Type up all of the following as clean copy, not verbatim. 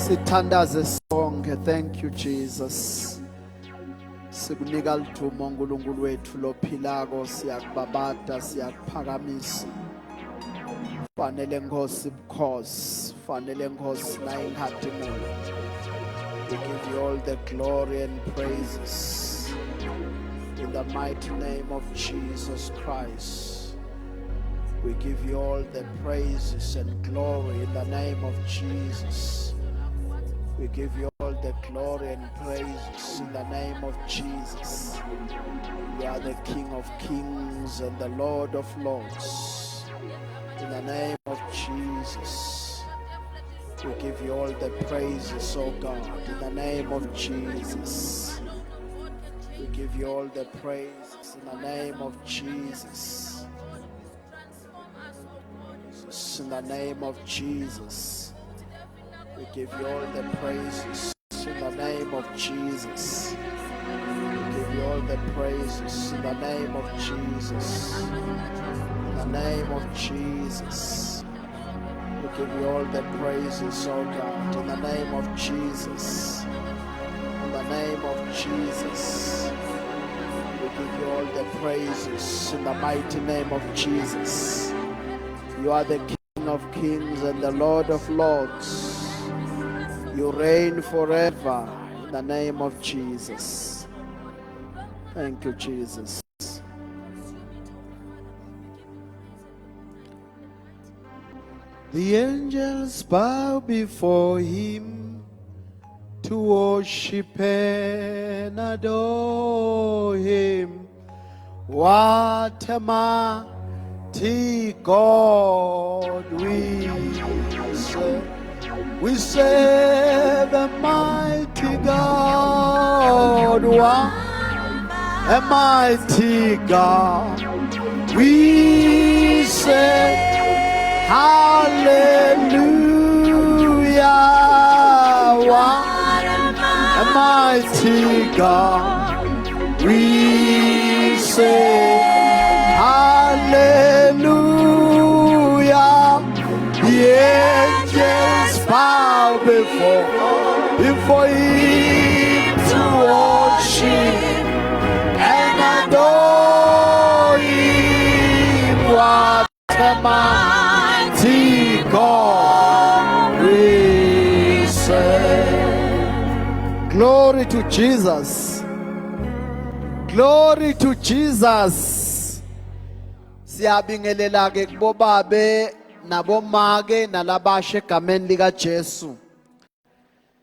Sithandaze sonke. Thank you Jesus. Sikunika lithuba uNkulunkulu wethu lophilako, siyakubabada, siyakuphakamisa. Fanele Nkosi bukhosi, fanele Nkosi na inkhatimulo. We give you all the glory and praises in the mighty name of Jesus Christ. We give you all the praises and glory in the name of Jesus. We give you all the glory and praises in the name of Jesus. You are the King of kings and the Lord of lords. In the name of Jesus, we give you all the praises, oh God. In the name of Jesus, we give you all the praises. In the name of Jesus. In the name of Jesus, we give you all the praises. In the name of Jesus, we give you all the praises. In the name of Jesus. In the name of Jesus, we give you all the praises, oh God. In the name of Jesus. In the name of Jesus, we give you all the praises. In the mighty name of Jesus. You are the King of kings and the Lord of lords. You reign forever in the name of Jesus. Thank you, Jesus. The angels bow before him to worship and adore him. What a mighty God we serve. We serve a mighty God. What a mighty God we serve. Hallelujah. What a mighty God we serve. Hallelujah. The angels bow before him to Jesus. Glory to Jesus. Siyabingelela ke kubobabe nabomake nalabasha egameni lika Jesu.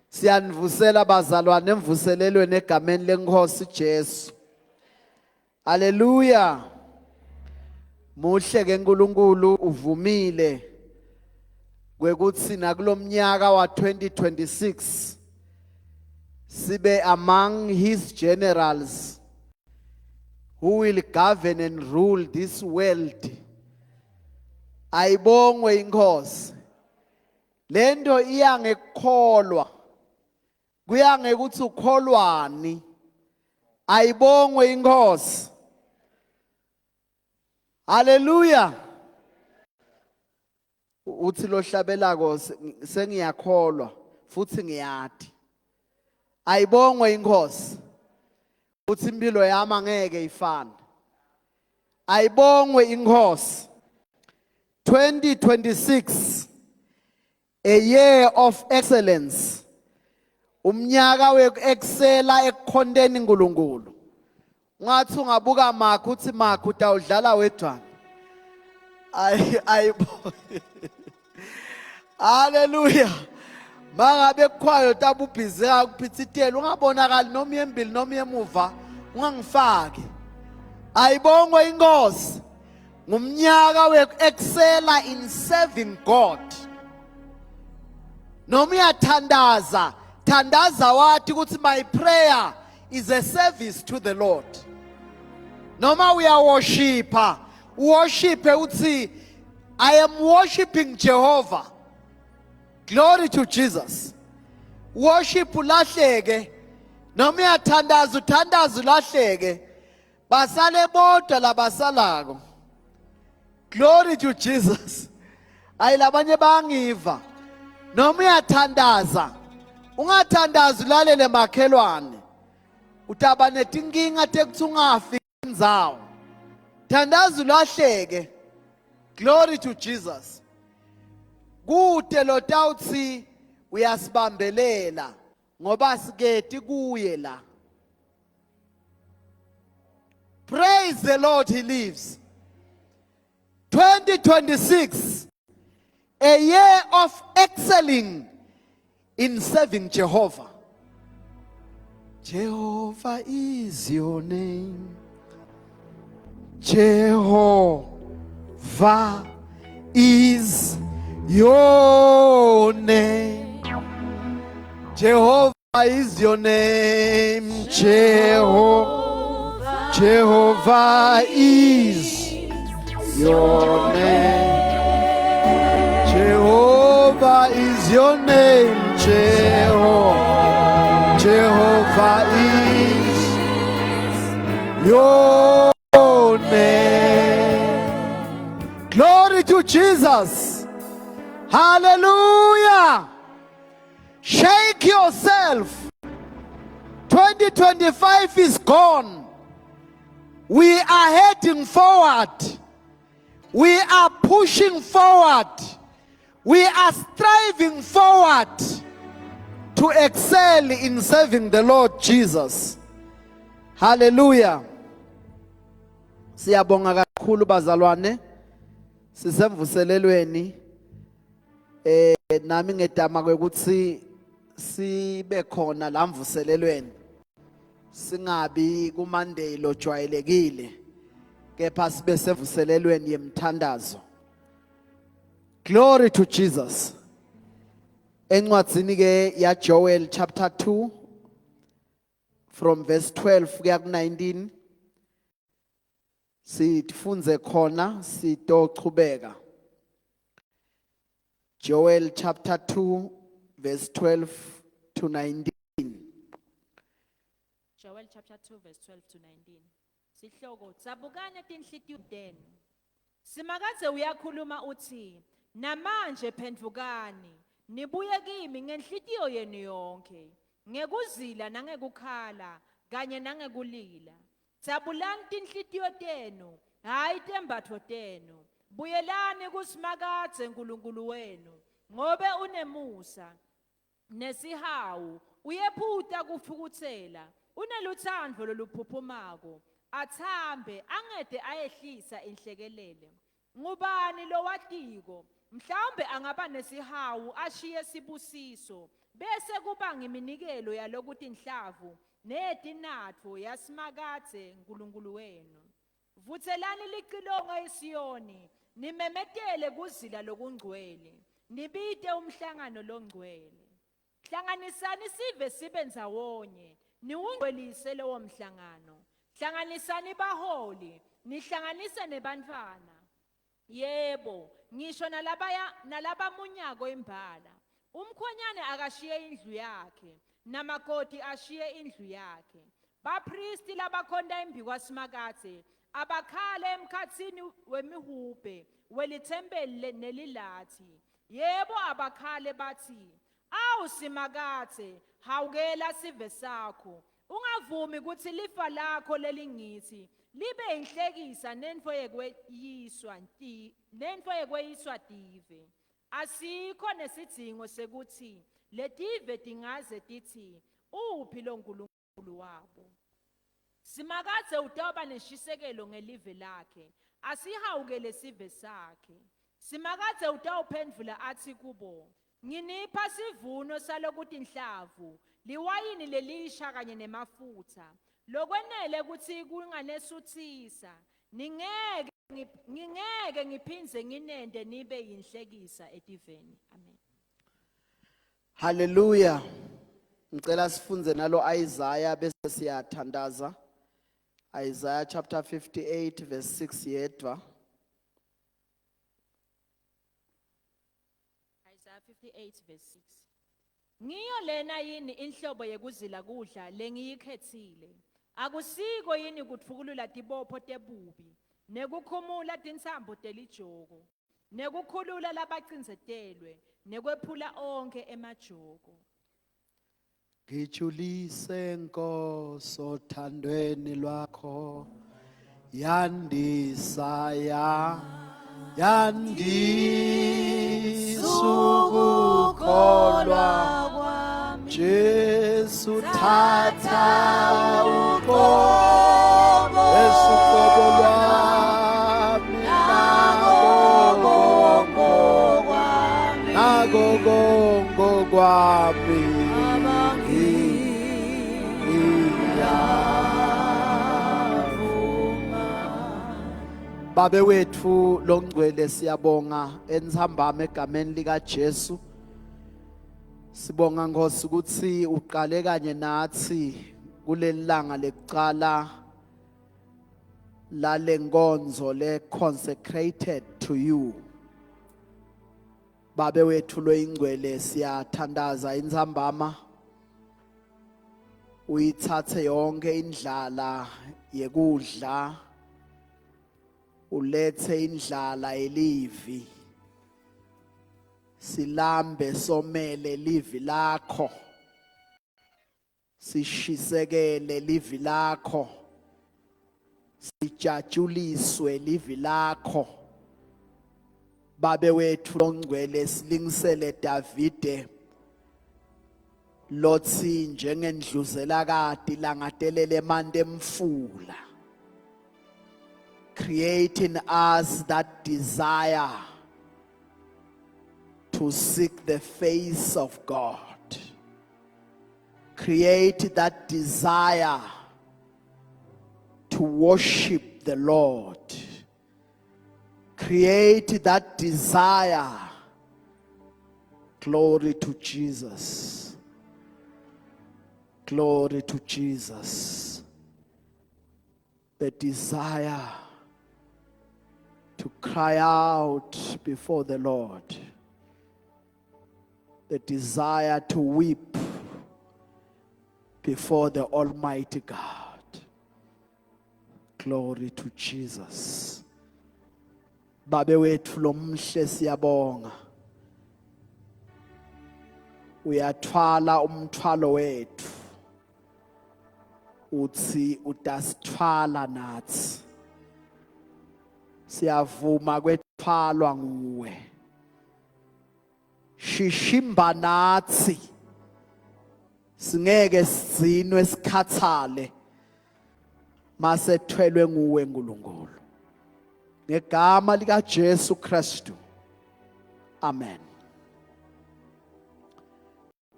Siyanivusela bazalwane emvuselelweni egameni lenkosi Jesu. Hallelujah. Muhle ke uNkulunkulu uvumile kwekuthi nakulomnyaka wa 2026 sibe among his generals who will govern and rule this world. Ayibongwe inkosi. Lento iya ngekukholwa. Kuya ngekuthi ukholwani. Ayibongwe inkosi. Hallelujah. Uthi lo hlabelako sengiyakholwa futhi ngiyathi. Ayibongwe inkosi. Uthi impilo yami angeke ifane. Ayibongwe inkosi. 2026, a year of excellence. Umnyaka weku-excela ekukhondeni uNkulunkulu. Ungathi ungabuka Mark uthi Mark utawudlala wedwana. Ayibongwe. Hallelujah. Mangabe kukhwayo tabubhizi akuphithithela ungabonakali noma yembili noma yemuva ungangifaki. Ayibongwe inkosi. Ngumnyaka weku-excela in serving God. Noma uyathandaza, thandaza wathi ukuthi my prayer is a service to the Lord. Noma uyaworshipa, worship uthi I am worshiping Jehovah. Glory to Jesus. Worship ulahleke. Noma uyathandaza uthandaza ulahleke. Basale bodwa labasalako. Glory to Jesus. Ayilabanye bangiva. Noma uyathandaza. Ungathandaza ulalele makhelwane. Utaba netinkinga tekuthi ungafiki indzawo. Thandaza ulahleke. Glory to Jesus. Kude lo tawuthi uyasibambelela ngoba siketi kuye la. Praise the Lord, he lives. 2026, a year of excelling in serving Jehovah. Jehovah is your name. Jehovah is your name. Jehovah is your name. Jehovah is your name. Jehovah is your name. Jehovah is your name. Glory to Jesus. Hallelujah. Shake yourself. 2025 is gone. We are heading forward. We are pushing forward. We are striving forward to excel in serving the Lord Jesus. Hallelujah. Siyabonga kakhulu bazalwane. Sisemvuselelweni. Nami ngedama kwekuthi sibe khona la mvuselelweni. Singabi kuMonday lo jwayelekile. Kepha sibe sevuselelweni yemthandazo. Glory to Jesus. Encwadzini ke ya Joel chapter 2 from verse 12 kuya ku 19 sifunze khona sitochubeka. Joel chapter 2 verse 12 to 19. Joel chapter 2 verse 12 to 19. Sihloko tsabukane tinhlitiyo tenu. Simakadze uyakhuluma uthi namanje phendvukani nibuye kimi ngenhlitiyo yenu yonke ngekuzila nangekukhala kanye nangekulila. Tsabulani tinhlitiyo tenu hayi tembatho tenu. Buyelani kusimakadze uNkulunkulu wenu ngobe unemusa nesihawu uyephuta kufukuthela uneluthando loluphuphumako athambe angede ayehlisa inhlekelele ngubani lo watiko mhlawumbe angaba nesihawu ashiye sibusiso bese kuba ngiminikelo yalokuthi inhlavu netinatho yasimakathe nkulunkulu wenu vuthelani licilongo eSiyoni nimemetele kuzila lokungcwele nibite umhlangano longcwele hlanganisani sive sibe ndzawonye niwungcwelise lowo mhlangano hlanganisani baholi nihlanganise nebantfwana yebo ngisho nalabamunyako imbala umkhonyane akashiye indlu yakhe namakoti ashiye indlu yakhe bapristi labakhonda imbi kwasimakathe abakhale emkhatsini wemihubhe welithempeli nelilathi yebo abakhale bathi awu simakathe hawukela sive sakho ungavumi ukuthi lifa lakho lelingithi libe inhlekisa nento yekweyiswa tive asikho nesidingo sekuthi letive dingaze tithi uphi lo nkulunkulu wabo simakathe utawuba neshisekelo ngelive lakhe asihawukele sive sakhe simakathe utawuphendvula athi kubo nginipha sivuno salokuthi inhlavu liwayini lelisha kanye nemafutha lokwenele ukuthi kunganesuthisa ngingeke ngiphindze nginende nibe yinhlekisa etiveni amen Hallelujah. Ngicela sifunze nalo Isaiah bese siyathandaza. Isaiah chapter 58 verse 6 yedwa. Isaiah 58 verse 6 Ngiyo lena yini inhlobo yekuzila kudla lengiyikhethile akusiko yini kutfukulula tibopho tebubi nekukhumula tintsambo telijoko nekukhulula labacindzetelwe nekwephula onke emajoko Ngijulise Nkosi othandweni lwakho yandisa ukukholwa kwami Jesu thatha uqobo lwami nago kwami Babe wethu longcwele siyabonga enithambama egameni lika Jesu sibonga Nkosi ukuthi uqale kanye nathi kulelanga lekucala la lenkonzo le consecrated to you Babe wethu loyingcwele siyathandaza inthambama uyithathe yonke indlala yekudla ulethe indlala elivi silambe somele livi lakho sishisekele livi lakho sijajuliswe livi lakho Babe wethu longcwele silingisele Davide lothi njengendluzela kade langadelele mande emfula create in us that desire to seek the face of God. Create that desire to worship the Lord. Create that desire. Glory to Jesus. Glory to Jesus. The desire to cry out before the Lord. The desire to weep before the Almighty God. Glory to Jesus. Babe wethu lomhle siyabonga. Uyathwala umthwalo wethu. Uthi utasithwala nathi. Siyavuma kwethwalwa nguwe. Shishimba nathi singeke sizinwe sikhathale masethwelwe nguwe uNkulunkulu ngegama lika Jesu Kristu amen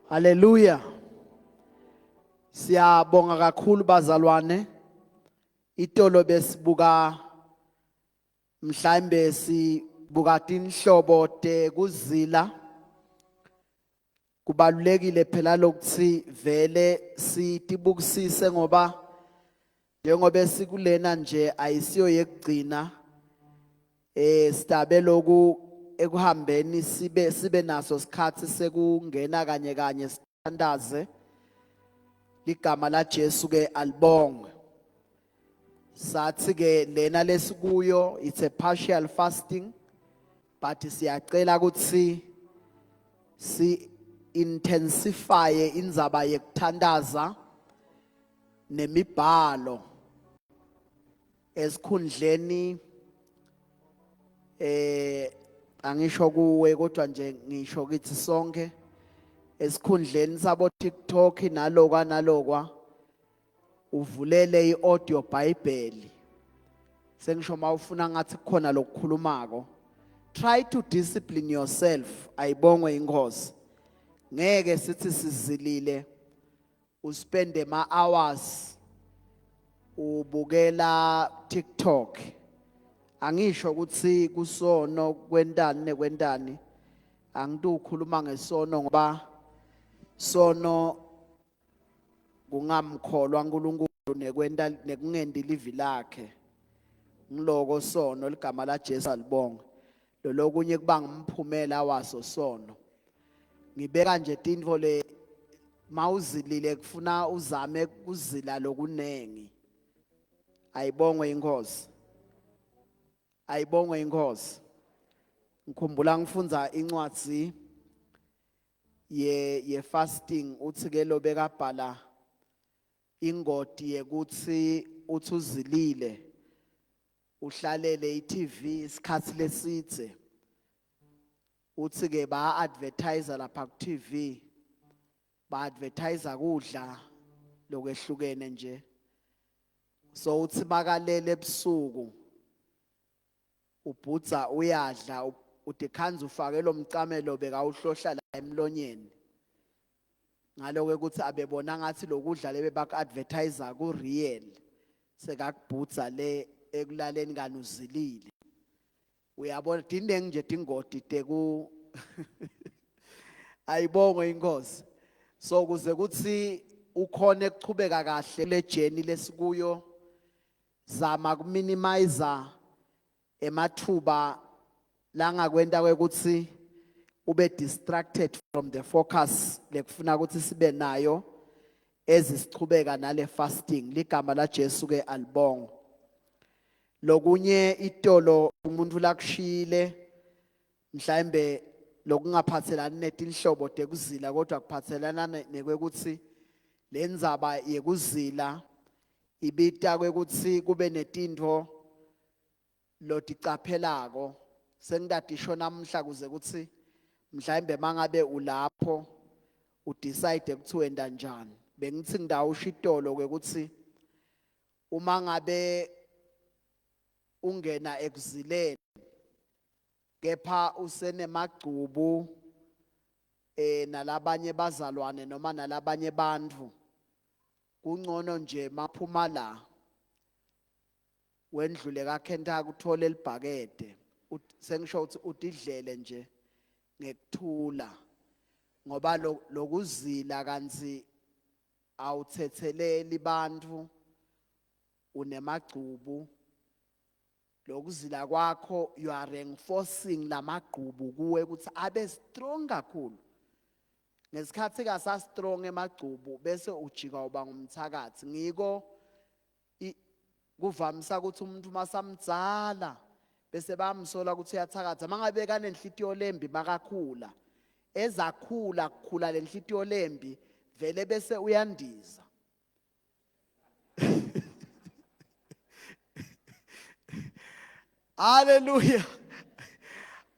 haleluya siyabonga kakhulu bazalwane itolo besibuka mhlambe sibuka inhlobo kuzila kubalulekile phela lokuthi vele sitibukisise ngoba njengoba sikulena nje ayisiyo yekugcina sidabe loku ekuhambeni sibe naso sikhathi sekungena kanye kanye sithandaze ligama la Jesu ke alibonge sathi ke lena lesikuyo it's a partial fasting but siyacela ukuthi si intensify indzaba yekuthandaza nemibhalo esikhundleni angisho kuwe kodwa nje ngisho kithi sonke esikhundleni sabo TikTok nalokwa uvulele iaudio bible sengisho mawufuna ngathi kukhona lokukhulumako try to discipline yourself ayibongwe inkosi ngeke sithi sizilile uspende ma hours ubukela TikTok angisho ukuthi kusono kwentani angidu ukhuluma ngesono ngoba sono kungamkholwa uNkulunkulu nekwenta nekungendi livi lakhe ngiloko sono ligama la Jesu alibonga lo lokunye kuba ngimphumela waso sono ngibeka nje tintfo le mawuzilile kufuna uzame kuzila lokunengi ayibongwe inkosi ngikhumbula ngifundza incwadi ye fasting uthi ke lo bekabhala ingodi yekuthi uthi uzilile uhlalele iTV isikhathi lesithe uthi ke ba advertise lapha ku TV ba advertise kudla lokwehlukene nje so uthi bakalele ebusuku ubhutsa uyadla udikhanza ufake lo mcamelo beka uhlohla la emlonyeni ngaloke ukuthi abebona ngathi lokudla lebe bak advertise ku real sekakubhutsa le ekulaleni kanuzilile uyabona dinde nje dingodi teku ayibonge inkosi so kuze kuthi ukhona ekuchubeka kahle le journey lesikuyo zama kuminimize emathuba langakwenta kwekuthi ube distracted from the focus lekufuna ukuthi sibe nayo ezisichubeka nale fasting ligama la Jesu ke alibonga lokunye itolo umuntu lakushile mhlambe lokungaphathelani netinhlobo tekuzila kodwa kuphathelana nekwekuthi lenzaba yekuzila ibita kwekuthi kube netintho loticaphelako sengidatisho namhla kuze kuthi mhlambe mangabe ulapho udecide ukuthi wenda njani bengithi ngidawusha itolo kwekuthi uma ngabe ungena ekuzileni kepha usenemagcubu nalabanye bazalwane noma nalabanye bantfu kungcono nje maphuma la wendlule kakhenta kuthole elibhakede sengisho ukuthi utidlele nje ngekuthula ngoba lokuzila kanzi awuthetheleli bantfu unemagcubu lokuzila kwakho you are reinforcing lamagqubu kuwe ukuthi abe strong kakhulu ngesikhathi kasa strong emagqubu bese ujika uba ngumthakathi ngiko kuvamisa ukuthi umuntu masamdzala bese bamsola ukuthi uyathakatha mangabe kanenhlitiyo lembi makakhula ezakhula kukhula lenhlitiyo lembi vele bese uyandiza Hallelujah.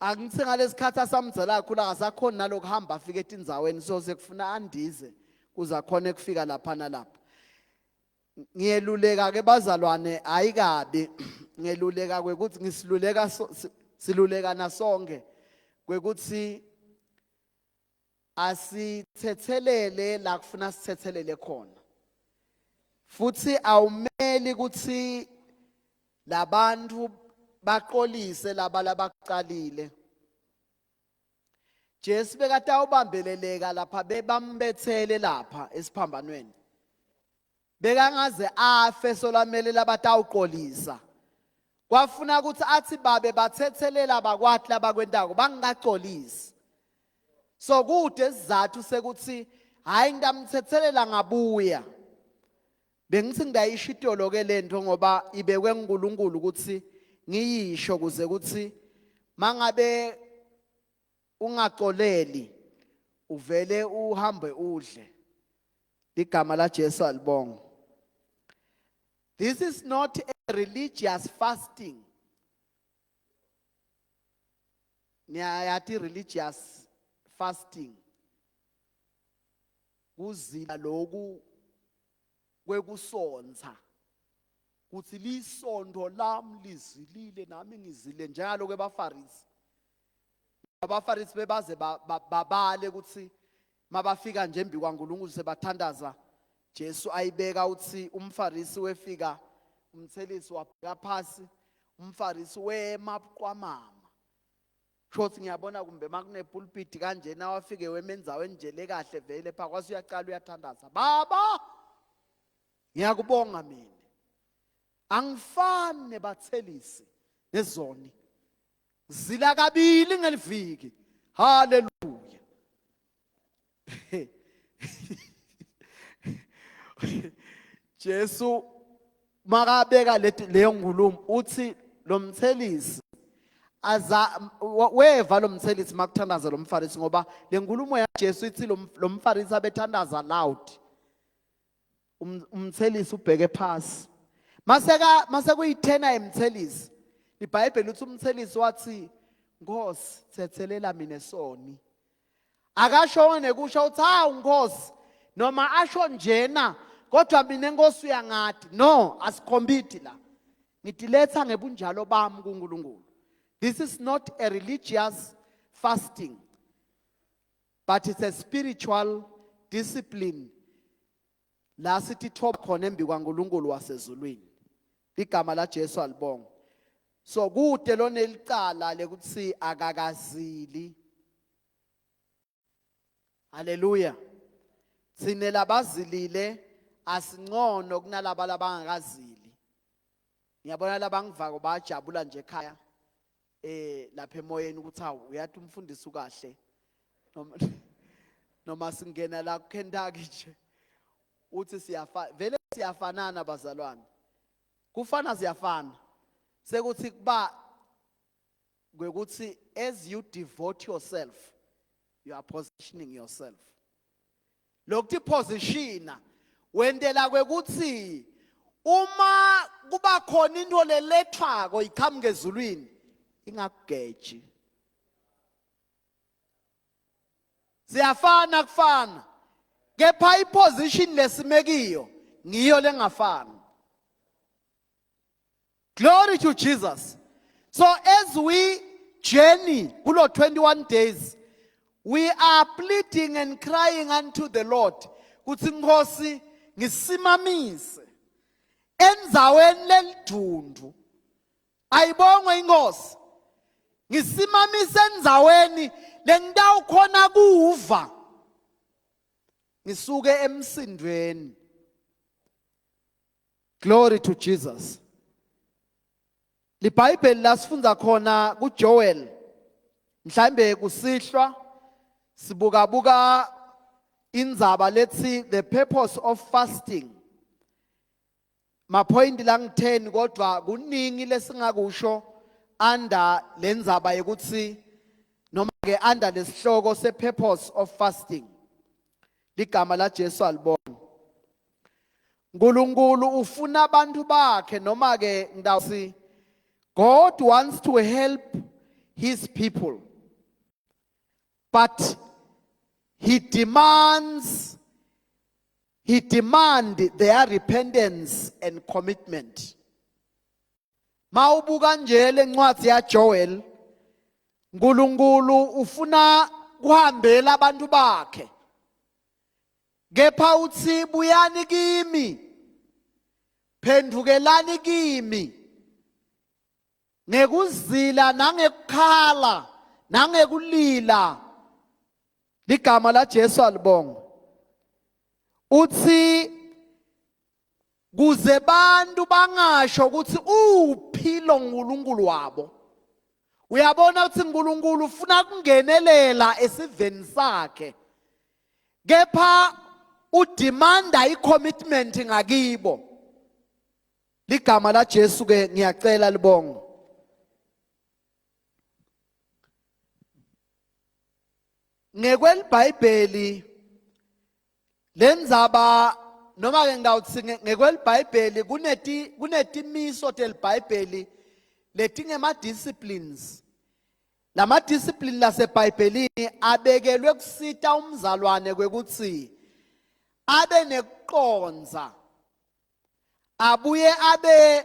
Angithi ngalesikhathi asamdzala kakhulu akasakhona nalokuhamba afike etindzaweni so sekufuna andize uzakhona ukufika lapha nalapha. Ngiyeluleka ke bazalwane ayikabi ngeluleka kwekuthi ngisiluleka siluleka nasonke kwekuthi asithethelele la kufuna sithethelele khona. Futhi awumeli ukuthi labantu baqolise laba labaqalile. Jesu bekade awubambeleleka lapha bebambethele lapha esiphambanweni. Bekangaze afe solamele labatawuqolisa. Kwafuna ukuthi athi babe bathethelela abakwathi labakwendako bangaxolisi. So kude isizathu sekuthi hayi ngitamthethelela ngabuya. Bengithi ngidayisho itolo ke lento ngoba ibekwe nguNkulunkulu ukuthi ngiyisho kuze ukuthi mangabe ungaxoleli uvele uhambe udle. Igama la Jesu alibonga. This is not a religious fasting. Niyayati religious fasting. Kuzila lokhu kwekusonza. Kuthi lisondo lami lizilile nami ngizile njalo kwebaFarisi. AbaFarisi bebaze babale ukuthi mabafika nje embi kwaNkulunkulu sebathandaza Jesu ayibeka uthi umFarisi wefika umthelisi wabheka phansi umFarisi wemaqwamama. Shothi ngiyabona kumbe makune pulpit kanje na wafike wemenzawe njele kahle vele pha kwase uyaqala uyathandaza. Baba ngiyakubonga mina. Angifani nebathelisi nezoni. Zila kabili ngeliviki. Hallelujah. Jesu makabeka leyo ngulumo uthi lo mthelisi weva lo mthelisi makuthandaza lo mFarisi ngoba le nkulumo ya Jesu ithi lo mFarisi abethandaza loud. Umthelisi ubheke phansi. Mase kuyithena emthelisi. iBhayibheli uthi umthelisi wathi Nkosi thethelela mina esoni. Akashone kusho uthi hawu Nkosi noma asho njena kodwa mina Nkosi uyangathi no asikhombiti la. Ngithi letha ngebunjalo bami kuNkulunkulu. This is not a religious fasting, but it's a spiritual discipline. La sithi thoba khona embi kwaNkulunkulu wasezulwini. Igama la Jesu alibonga. So kude lona elicala lekuthi akakazili. Hallelujah. Sine labazilile asingcono kunalaba labangakazili. Ngiyabona labangivako bajabula nje ekhaya lapha emoyeni ukuthi awu uyathi umfundisi ukahle. Noma singena la kuKentucky nje uthi siyafana vele siyafanana bazalwane. Kufana siyafana. Sekuthi kuba kwekuthi as you devote yourself you are positioning yourself. Lokthi positiona wendela kwekuthi uma kuba khona into lelethwako ikhamba ngezulwini ingakugeji. Siyafana kufana. Kepha iposition lesimekiyo ngiyo lengafani. Glory to Jesus. So as we journey kulo 21 days, we are pleading and crying unto the Lord. Kuthi Nkosi ngisimamise enzaweni lelidundu. Ayibongwe inkosi. Ngisimamise enzaweni lendawo khona kuva. Ngisuke emsindweni. Glory to Jesus. LiBhayibheli lasifundza khona kuJoel. Mhlambe kusihlwa sibuka indzaba lethi the purpose of fasting. Mapoint lang 10 kodwa kuningi lesingakusho under lendzaba yekuthi noma ke under lesihloko se purpose of fasting. Ligama la Jesu alibonga. Nkulunkulu ufuna abantu bakhe noma ke ndawusi God wants to help his people, but he demands he demand their repentance and commitment. Mawubuka nje lencwadi yaJoel, uNkulunkulu ufuna kuhambela abantu bakhe. Kepha uthi buyani kimi, phendukelani kimi, ngekuzila nangekukhala nangekulila. Ligama la Jesu alibonga. Uthi kuze bantu bangasho ukuthi uphi lo uNkulunkulu wabo. Uyabona ukuthi uNkulunkulu ufuna kungenelela esiveni sakhe. Kepha udemanda icommitment ngakibo. Ligama la Jesu ke ngiyacela libonga. Ngekwelibhayibheli lenzaba noma ke ngawuthi ngekwelibhayibheli kunetimiso telibhayibheli letingema disciplines. Lama discipline laseBhayibhelini abekelwe kusita umzalwane kwekuthi abe nekuqonza, abuye abe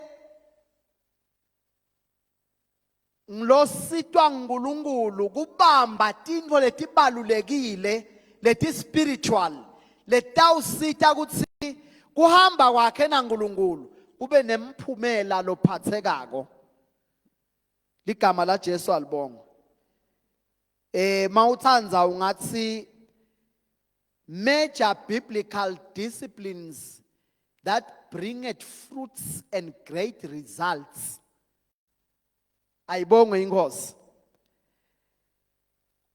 ngilositwa nguNkulunkulu kubamba tintfo letibalulekile leti spiritual letawusita ukuthi kuhamba kwakhe naNkulunkulu kube nemphumela lophathekako. Ligama la Jesu alibonga. Mawuthanza ungathi major biblical disciplines that bringeth fruits and great results. Ayibonge inkosi.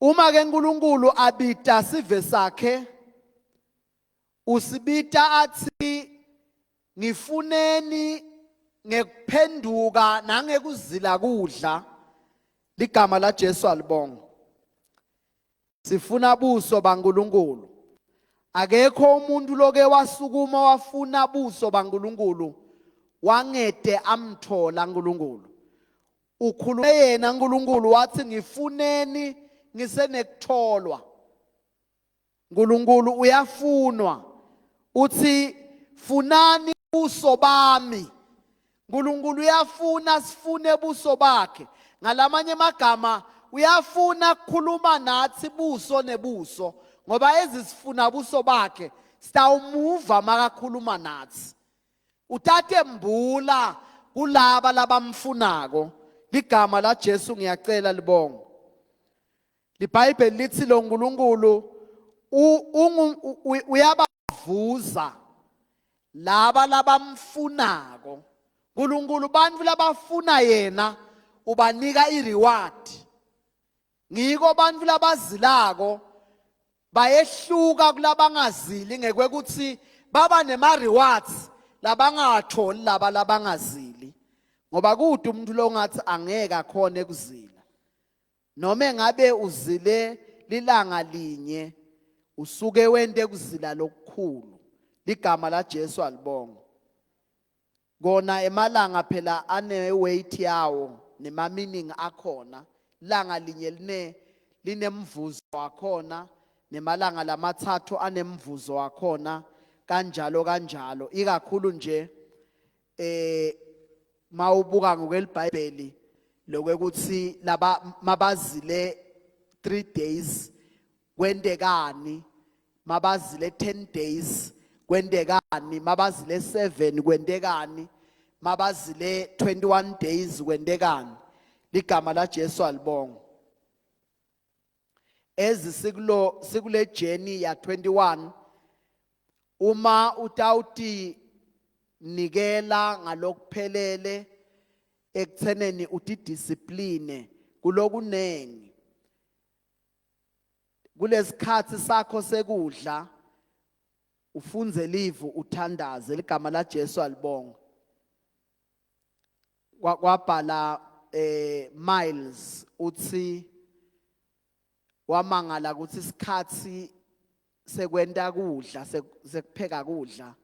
Uma ke uNkulunkulu abita sive sakhe, usibita athi ngifuneni ngekuphenduka nangekuzila kudla. Ligama la Jesu alibonga. Sifuna buso baNkulunkulu. Akekho umuntu loke wasukuma wafuna buso baNkulunkulu wangede amthola uNkulunkulu. Ukhulume yena uNkulunkulu wathi ngifuneni ngisenekutholwa. uNkulunkulu uyafunwa. Uthi funani buso bami. uNkulunkulu uyafuna sifune buso bakhe. Ngalamanye amagama uyafuna kukhuluma nathi buso nebuso ngoba ezisifuna buso bakhe sitawumuva makakhuluma nathi. Uthathe mbula kulaba labamfunako. Ligama la Jesu ngiyacela libonga. LiBhayibheli lithi lo uNkulunkulu uyabavuza laba labamfunako. uNkulunkulu bantfu labafuna yena ubanika ireward. Ngiko bantfu labazilako bayehluka kulabangazili ngekwekuthi baba nema rewards labangatholi laba labangazili. Ngoba kude umuntu lo ngathi angeke akhona ekuzila. Noma engabe uzile lilanga linye usuke wente kuzila lokukhulu. Ligama la Jesu alibonga. Kona emalanga phela ane weight yawo nema meaning akhona. Langa linye linemvuzo wakhona, nemalanga lamathathu anemvuzo wakhona, kanjalo kanjalo. Ikakhulu nje mawubuka ngokwelibhayibheli lokwekuthi laba mabazile 3 days kwendekani, mabazile 10 days kwendekani, mabazile 7 kwendekani, mabazile 21 days kwendekani. Ligama la Jesu alibonga. Ezi sikule journey ya 21 uma utawuti nikela ngalokuphelele ekutheneni uti discipline kulokunengi. Kulesikhathi sakho sekudla ufunze livu uthandaze. Ligama la Jesu alibonga. Kwabhala Miles uthi wamangala ukuthi isikhathi sekwenta kudla sekupheka kudla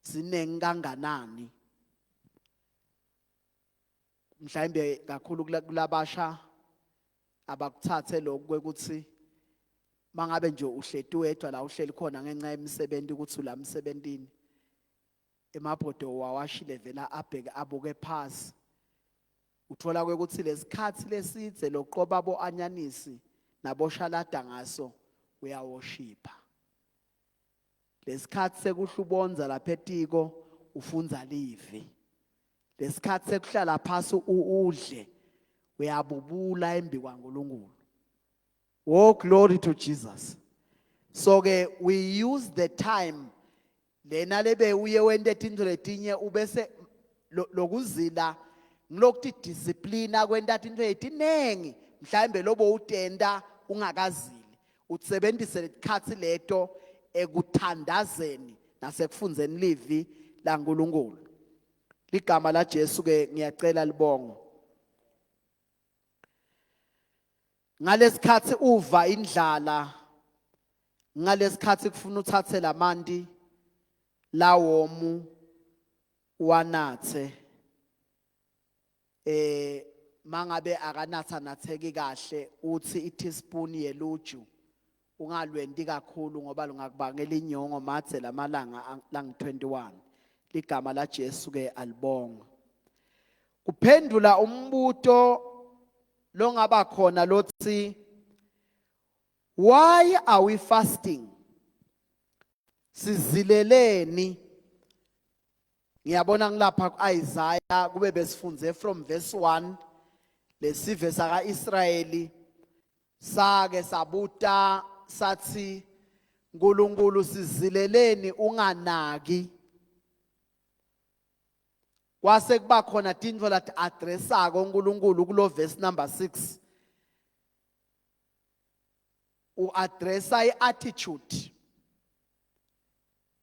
sinengi kanganani. Mhlawumbe kakhulu kulabasha abakuthathe lokho ukuthi mangabe nje uhleti wedwa la uhleli khona ngenxa yemisebenzi ukuthi ula emsebenzini emabhodo wawashile vela abheke abuke phansi uthola ukuthi lesikhathi lesithe loqoba bo anyanisi nabo shalada ngaso uyawoshipha lesikhathi sekuhlubonza lapha etiko ufunza livi lesikhathi sekuhlala phansi udle uyabubula embi kwaNkulunkulu. Oh, glory to Jesus. So we use the time lena lebe uye wente into letinye ubese lokuzila ngilokuthi discipline kwenta into etinengi mhlambe lobo utenda ungakazili utsebenzise lesikhathi leto ekuthandazeni nasekufunzeni livi laNkulunkulu. Ligama la Jesu ke ngiyacela libongo. Ngalesikhathi uva indlala ngalesikhathi kufuna uthathe lamanti lawomu wanathe mangabe akanatha natheki kahle uthi i-teaspoon yeluju ungalwendi kakhulu ngoba lungakubangela inyongo mathe lamalanga lang21. Ligama la Jesu ke alibonga. Kuphendula umbuto longaba khona lothi why are we fasting? Sizileleni. Ngiyabona ngilapha kuIsaiah kube besifunze from verse 1 lesive saka Israeli sake sabuta sathi uNkulunkulu sizileleni unganaki. Kwase kuba khona tindvo lati addressako uNkulunkulu kulo verse number 6 uaddressa iattitude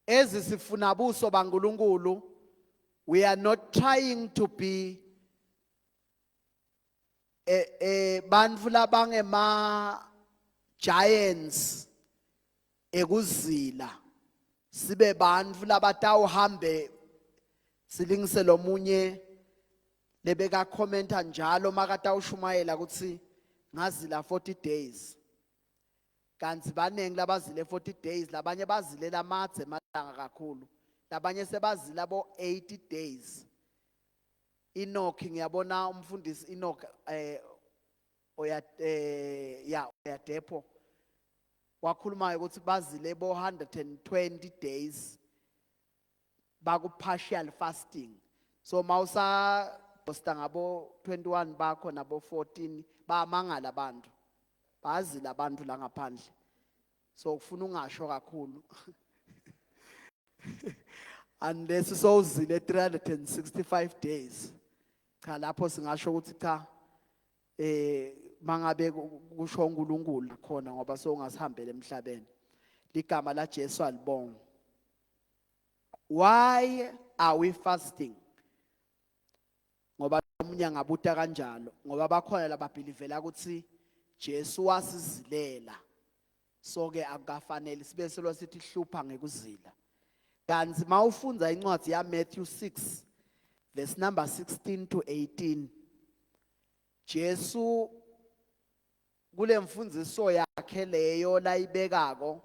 ezisifuna buso baNkulunkulu. We are not trying to be bantfu labangema giants ekuzila sibe bantfu labatawuhambe silingise lomunye lebeka commenta njalo makatawushumayela kutsi ngazila 40 days kanti banengi labazile 40 days labanye bazilela mathe malanga kakhulu labanye sebazila bo 80 days. Enoch ngiyabona umfundisi Enoch oyadepo wakhuluma ukuthi bazile bo 120 days baku partial fasting. So mawusa posta ngabo 21 bakho nabo 14 bamangala abantu bazila abantu la ngaphandle. So ufuna ungasho kakhulu unless sowuzile 365 days cha lapho singasho ukuthi cha mangabe kusho uNkulunkulu khona ngoba sowungasihambela emhlabeni. Ligama la Jesu alibonga. Why are we fasting? Ngoba umunye ngabuta kanjalo ngoba bakhona lababhilivela ukuthi Jesu wasizilela so ke akufanele sibe selo sithi hlupha ngekuzila. Kanti mawufunza incwadi ya Matthew 6 verse number 16 to 18 Jesu kule mfundiso yakhe leyo la ibekako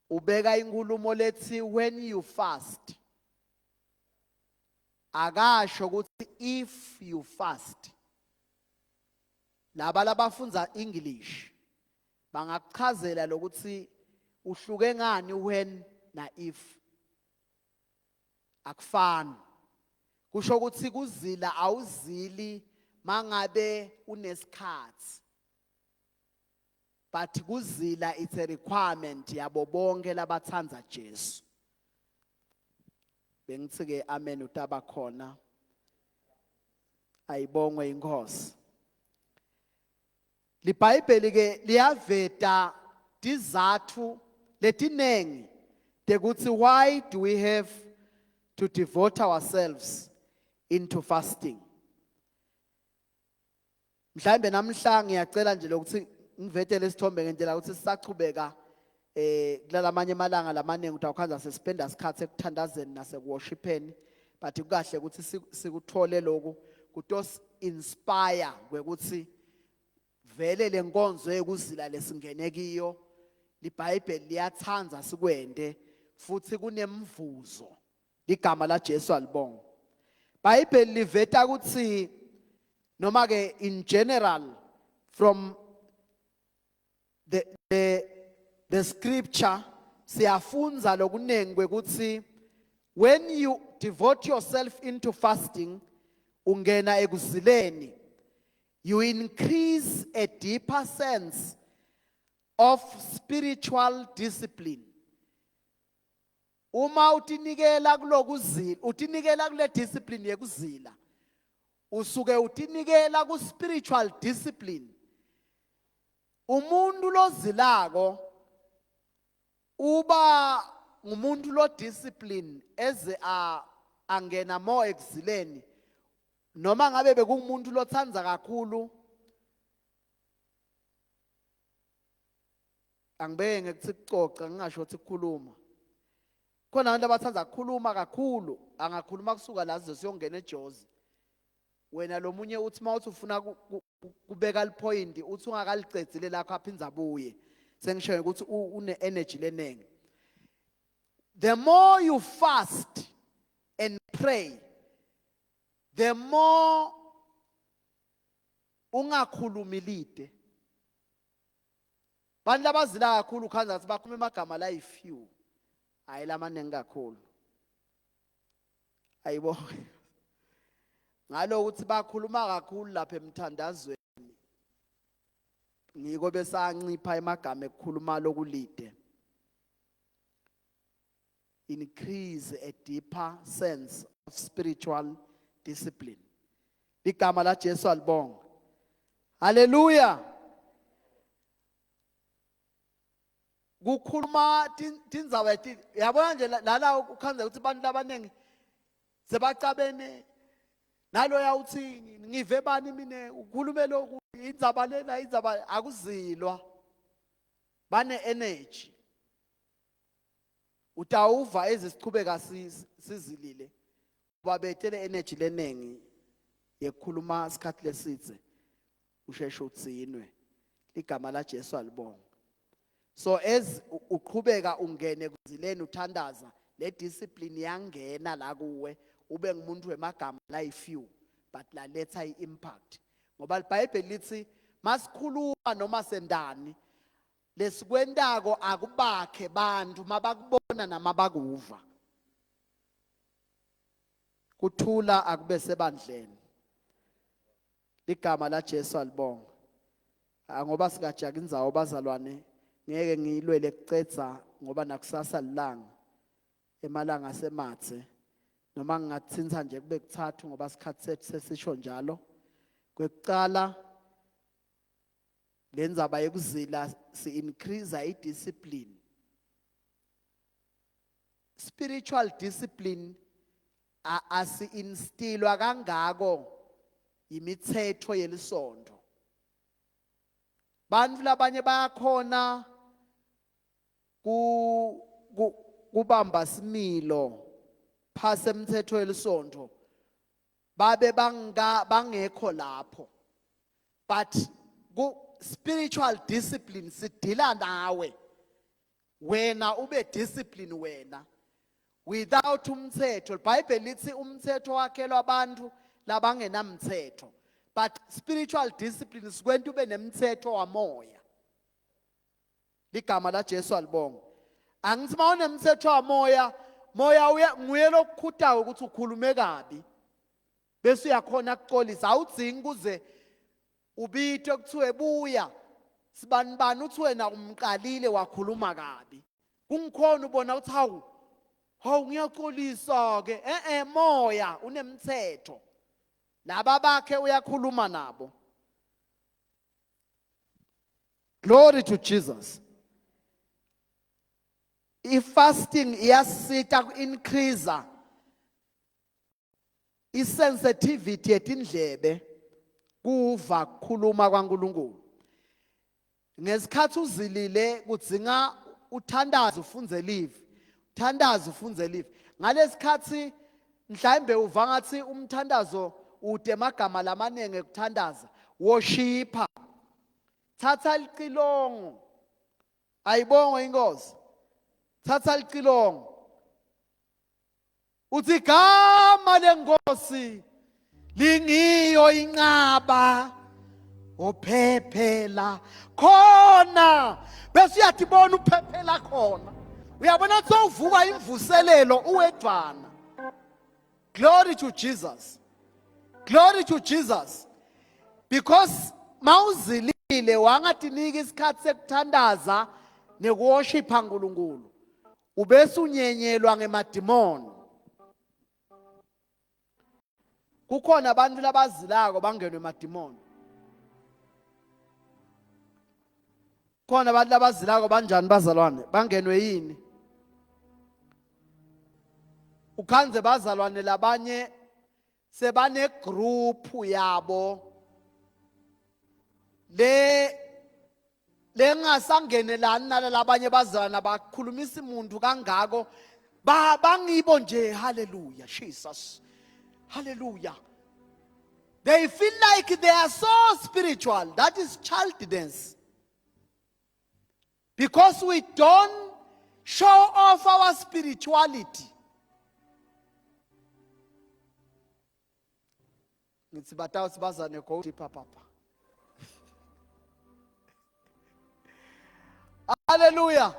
ubeka inkulumo lethi when you fast akasho ukuthi if you fast. Laba labafunza English bangakuchazela lokuthi uhluke ngani when na if. Akufani. Kusho ukuthi kuzila awuzili mangabe unesikhathi. But kuzila it's a requirement yabo bonke labathanza Jesu. Bengithi ke amen utaba khona. Ayibongwe inkosi. LiBhayibheli ke liyaveta dizathu letinengi tekuthi why do we have to devote ourselves into fasting. Mhlambe namhla ngiyacela nje lokuthi ngivetele isithombe ngendlela ukuthi sisachubeka kulamanye amalanga lamaningi ukuthi awukhanza sespenda isikhathi ekuthandazeni nasekuworshipeni but kukahle ukuthi sikuthole lokho kutos inspire kwekuthi vele lenkonzo yekuzila lesingene kiyo liBhayibheli liyathanda sikwende futhi kunemvuzo igama la Jesu alibonga. Bible liveta ukuthi noma ke in general from the scripture siyafunza lokunengi kwekuthi when you devote yourself into fasting ungena ekuzileni you increase a deeper sense of spiritual discipline. Uma utinikela kulokuzila utinikela kule discipline yekuzila usuke utinikela ku spiritual discipline. Umuntu lozilako uba ngumuntu lo discipline eze angena more ekuzileni noma ngabe bekumuntu lothandza kakhulu angibeke ngekuthi kucoca ngingasho ukuthi kukhuluma. Khona abantu abathanda ukukhuluma kakhulu angakhuluma kusuka la siyongena eJozi. Wena lo munye uthi mawuthi ufuna kubeka lipoint uthi ungakalicedzile lakho aphinza abuye. Sengisho ukuthi une energy lenenge. The more you fast and pray, the more ungakhulumi lide. Bantu labazila kakhulu khanza ukuthi bakhuluma amagama la few. Hayi lamaningi kakhulu. Ayibo. Ngalo ukuthi bakhuluma kakhulu lapha emthandazweni. Ngiko besancipha emagama ekukhuluma lokulide. Increase a deeper sense of spiritual discipline. Igama la Jesu alibonga. Hallelujah. Kukhuluma tindzaba yabona nje lala ukhanza ukuthi abantu labanengi sebacabene nalo yawuthi ngive bani mina ukhulume lokhu indzaba lena indzaba akuzilwa bane energy utawuva ezisichubeka sizilile babethele energy lenengi yekukhuluma isikhathi lesitse usheshe utsinwe igama la Jesu alibonga. So as uqhubeka ungene kuzileni uthandaza le discipline yangena la kuwe ube ngumuntu wemagama la few but la letha impact ngoba iBhayibheli lithi masikhuluma noma sendani lesikwendako akubakhe bantu mabakubona namabakuva kuthula akube sebandleni igama la Jesu alibonga. Ngoba sikajaka indzawo bazalwane ngeke ngilwele kucedza ngoba nakusasa lilanga emalanga semathe noma ngingathinta nje kube kuthathu ngoba sikhathi sethu sesisho njalo. Kwekuqala lenzaba yekuzila si increase idiscipline. Spiritual discipline asi instilwa kangako imithetho yelisondo. Bantu labanye bayakhona kubamba similo phase umthetho yelisondo babe bangekho lapho but spiritual discipline sidila nawe wena ube discipline wena without umthetho. iBhayibheli lithi umthetho wakhelwa abantu labangenamthetho but spiritual discipline sikwenta ube nemthetho wamoya. Ligama la Jesu alibonga. Angithi mawune umthetho wamoya moya nguye lokukhuthayo ukuthi ukhulume kabi bese uyakhona ukuxolisa awudzingi kuze ubitwe kuthiwe buya sibanibani uthi wena umqalile wakhuluma kabi kungikhona ubona ukuthi hawu ngiyaxolisa ke moya unemthetho laba bakhe uyakhuluma nabo. Glory to Jesus. Fasting iyasita ku-increase i-sensitivity yetindlebe kuva kukhuluma kwaNkulunkulu. Ngesikhathi uzilile kudzinga uthandaze ufunze live. Uthandaze ufunze live. Ngalesikhathi mhlawumbe uva ngathi umthandazo ude amagama lamanenge kuthandaza worshipa Thatha licilongo. Ayibonge inkosi. Thatha licilongo. Uthi igama lenkosi lingiyo inqaba ophephela khona. Bese uyathi bona uphephela khona. Uyabona sowuvuka imvuselelo uwedwana. Glory to Jesus. Glory to Jesus. Because mawuzilile wangatiniki isikhathi sekuthandaza nekuworshipha uNkulunkulu. Ubese unyenyelwa ngemadimoni. Kukhona abantu labazilako bangenwe emadimoni. Khona abantu labazilako banjani bazalwane? Bangenwe yini? Ukhanze bazalwane labanye sebane group yabo lengasangenelani nalabanye bazalwane abakhulumisa umuntu kangako bangibo nje. Hallelujah, Jesus. Hallelujah. They feel like they are so spiritual. That is childishness. Because we don't show off our spirituality. Ngithi batawu sibazane ko papa. Hallelujah.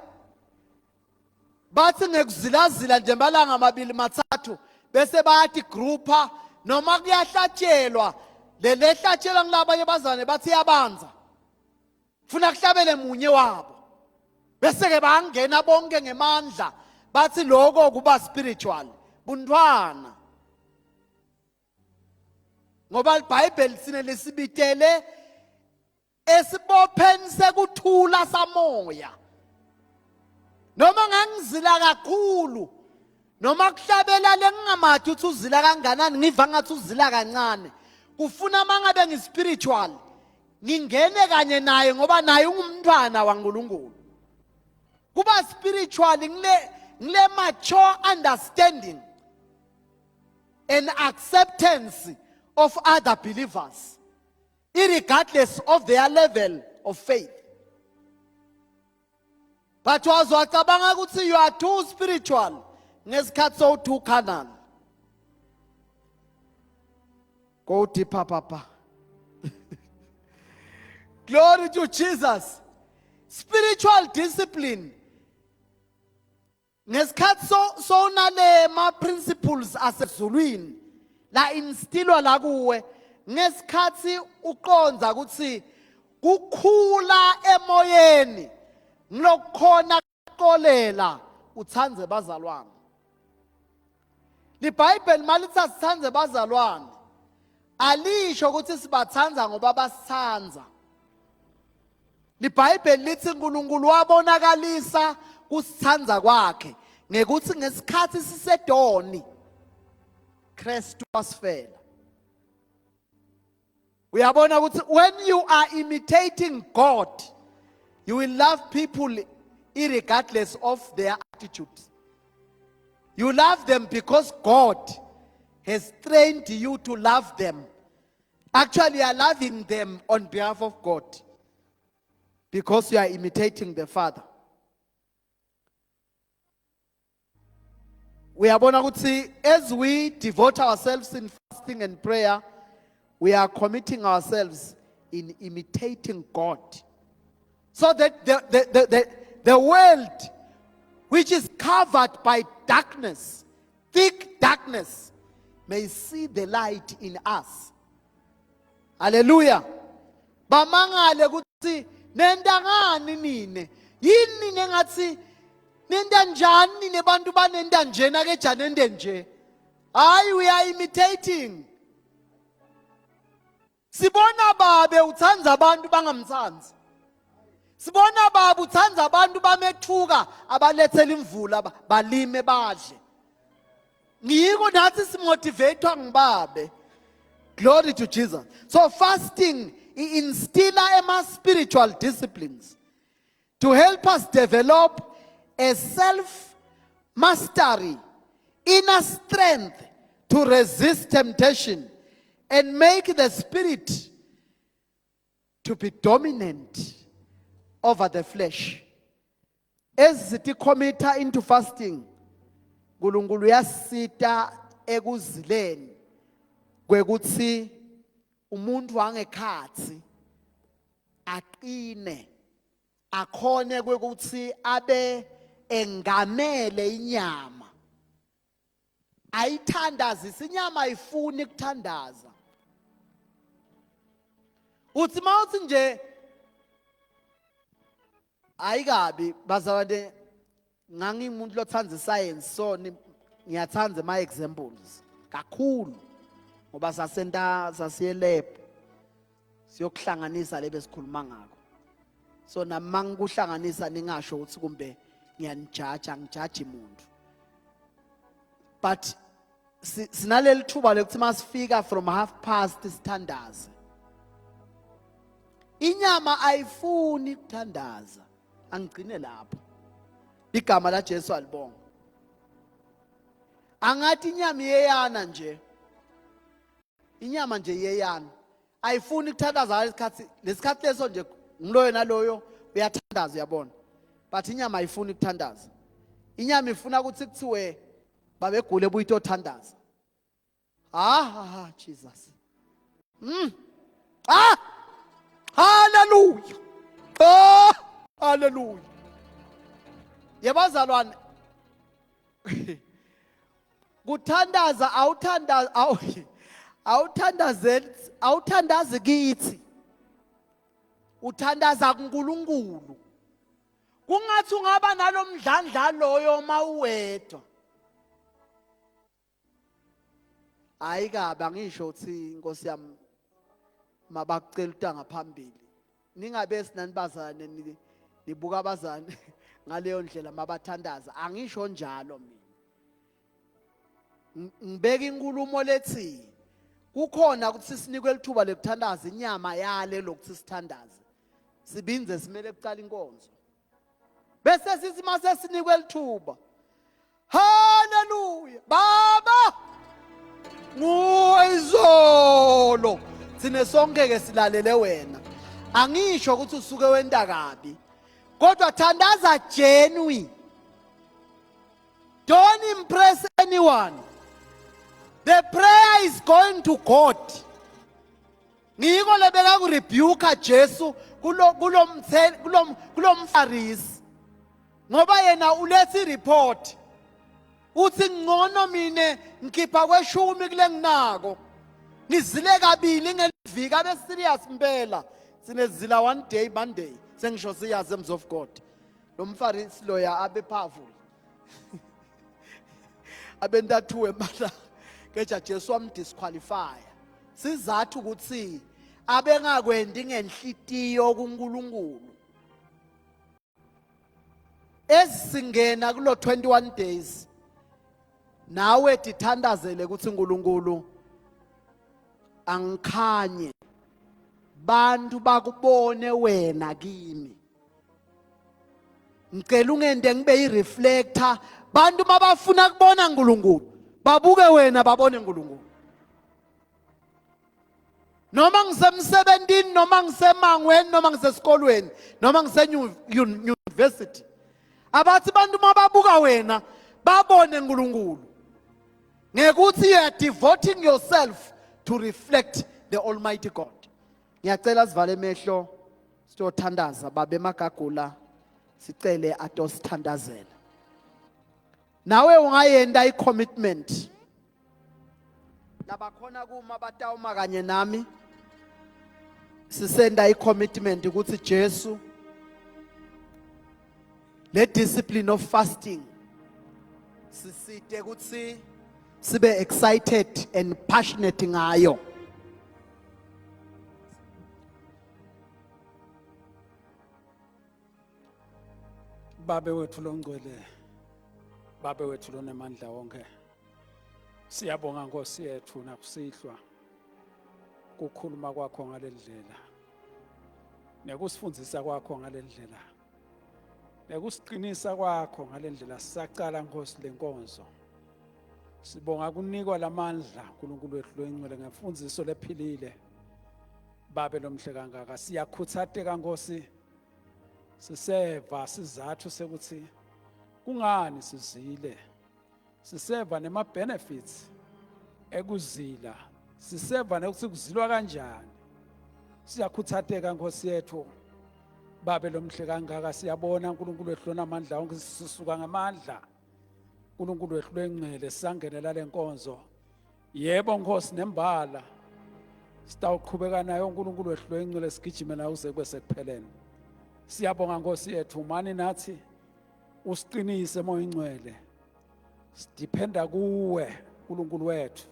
Bathi ngekuzilazila nje malanga amabili mathathu bese bayathi groupa noma kuyahlatshelwa lehlatshelwa ngilabanye bazane bathi yabanza. Funa kuhlabele munye wabo. Bese ke bangena bonke ngemandla bathi lokho kuba spiritual. Buntwana. Ngoba iBhayibheli sine lesibitele esibopheni sekuthula samoya. Noma ngangizila kakhulu noma kuhlabela lengingamathi uthi uzila kanganani ngiva ngathi uzila kancane. Kufuna mangabe ngispiritual ngingene kanye naye ngoba naye ungumntwana waNkulunkulu. Kuba spiritual ngile mature understanding and acceptance of other believers, irregardless of their level of faith. But wazwacabanga ukuthi you are too spiritual ngesikhathi so too carnal. Go deeper, Papa. Glory to Jesus. Spiritual discipline. Ngesikhathi so nale ma principles asezulwini la instilwa la kuwe ngesikhathi uqonza ukuthi kukhula emoyeni ngilokhona qolela uthanze bazalwane. LiBhayibheli malithi sithanze bazalwane alisho ukuthi sibathanza ngoba basithanza. LiBhayibheli lithi uNkulunkulu wabonakalisa kusithanza kwakhe ngekuthi ngesikhathi sisedoni Kristu wasifela. Uyabona ukuthi when you are imitating God, you will love people irregardless of their attitudes. You love them because God has trained you to love them. Actually, you are loving them on behalf of God because you are imitating the Father. We are going to see, as we devote ourselves in fasting and prayer, we are committing ourselves in imitating God. So that the world, which is covered by darkness, thick darkness, may see the light in us. Hallelujah. Bamangale ukuthi nenda ngani nine? Yini nengathi nenda njani nebantu banenda nje na ke janende nje? Hayi, we are imitating. Sibona babe uthanza abantu bangamthanzi. Sibona baba uthanza abantu bamethuka abalethela imvula balime badle. Ngiyiko nathi simotivatewa ngibabe. Glory to Jesus. So fasting instilla ema spiritual disciplines to help us develop a self-mastery, inner strength to resist temptation and make the spirit to be dominant over the flesh. As it committed into fasting, uNkulunkulu uyasita ekuzileni kwekuthi umuntu wangekhathi aqine akhone kwekuthi abe engamele inyama. Ayithandazisa inyama ayifuni ukuthandaza. Uthi mawuthi nje ayikabi bazawade ngangimuntu lothanda science so ngiyathanda my examples kakhulu ngoba sasiye lab siyokuhlanganisa lebe sikhuluma ngakho. So namangikuhlanganisa ningasho ukuthi kumbe ngiyanijaja ngijaji umuntu. But sinaleli thuba lokuthi masifika from past sithandaze. Inyama ayifuni ukuthandaza. Angigcine lapho. Igama la Jesu alibonga. Angathi inyama iyeyana nje. Inyama nje iyeyana. Ayifuni ukuthandaza lesikhathi leso nje ngiloyo naloyo uyathandaza uyabona. But inyama ayifuni ukuthandaza. Inyama ifuna ukuthi kuthiwe babegule buyito thandaza. Jesus. Hallelujah. Hallelujah. Yebazalwane. Kuthandaza awuthandazi kithi. Uthandaza kuNkulunkulu. Kungathi ungaba nalomdlandla loyo mawuwedwa. Ayikabe angisho ukuthi Nkosi yami mabakucela utanga phambili. Ningabe sinanibazane nibuka abazane ngaleyo ndlela mabathandaza. Angisho njalo mina. Ngibeka inkulumo lethi kukhona ukuthi sinikwe lithuba lekuthandaza inyama yale lokuthi sithandaze. Sibinze simele kucala inkonzo. Bese sithi mase sinikwe lithuba. Hallelujah. Baba nguizolo sine sonke ke silalele wena. Angisho ukuthi usuke wenda kabi. Kodwa thandaza genuine. Don't impress anyone. The prayer is going to God. Ngiko lebeka ku rebuke Jesu kulomfarisi. Ngoba yena ulethi report. Uthi ngcono mine ngikhipha kweshumi kule nginako. Ngizile kabili ngeliviki abe serious impela. Sinezila one day Monday. Sengisho siyazi ems of God. Lo mfarisi loya abe powerful. Abentathuwe mala keja Jesu amdisqualify. Sizathu ukuthi abengakwendi ngenhlitiyo kuNkulunkulu. Esingena kulo 21 days nawe dithandazele ukuthi uNkulunkulu angikhanye bantu bakubone wena kimi. Ngicela ungende ngibe yireflector bantu mabafuna kubona uNkulunkulu babuke wena babone uNkulunkulu. Noma ngisemsebentini noma ngisemangweni noma ngisesikolweni noma university. Abathi bantu mababuka wena babone uNkulunkulu. Ngekuthi you are devoting yourself to reflect the Almighty God. Ngiyacela sivale emehlo sitothandaza babe magagula sicele atosithandazela. Nawe ungayenda i-commitment. Labakhona kuma batawuma kanye nami sisenda i-commitment ukuthi Jesu le discipline of fasting sisite ukuthi sibe excited and passionate ngayo. Babe wethu longcwele, babe wethu lonemandla wonke, siyabonga Nkosi yethu nakusihlwa kukhuluma kwakho ngalendlela nekusifundisa kwakho ngalendlela nekusiqinisa kwakho ngalendlela. Sisaqala Nkosi lenkonzo, sibonga kunikwa lamandla uNkulunkulu wethu longcwele ngemfundiso lephilile babe lomhle kangaka siyakhuthateka Nkosi siseva sizathu sekuthi kungani sizile siseva nema benefits ekuzila siseva nokuthi kuzilwa kanjani siyakhuthateka Nkosi yethu babe lomhle kangaka siyabona uNkulunkulu wethu lonamandla onke sisuka ngamandla uNkulunkulu wethu lwengcele sangenela lenkonzo yebo Nkosi nembala sitawuqhubeka nayo uNkulunkulu wethu lwengcele sigijime nayo uze kube sekupheleni siyabonga Nkosi yethu mani nathi usiqinise moya ingcwele sidiphenda kuwe uNkulunkulu wethu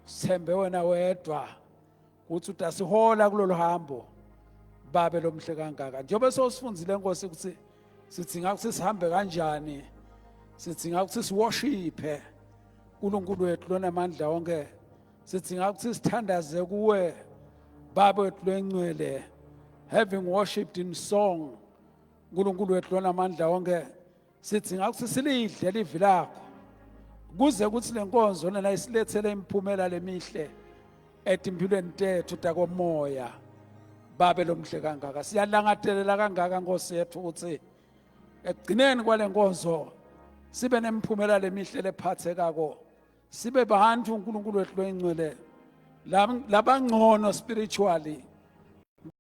sithembe wena wedwa ukuthi utasihola kulolu hambo babe lomhle kangaka njengoba sosifundzile Nkosi ukuthi sidinga ukuthi sihambe kanjani sidinga ukuthi siworshiphe uNkulunkulu wethu lonamandla onke sidinga ukuthi sithandaze kuwe babe wethu lwengcwele having worshipped in song uNkulunkulu wethu lonamandla onke sidinga ukuthi silidle livi lakho kuze ukuthi lenkonzo lena isilethele imiphumela lemihle etimpilweni tethu takomoya babe lomhle kangaka siyalangadelela kangaka Nkosi yethu ukuthi ekugcineni kwalenkonzo sibe nemiphumela lemihle lephathekako sibe bantu uNkulunkulu wethu lwengcwele labangcono spiritually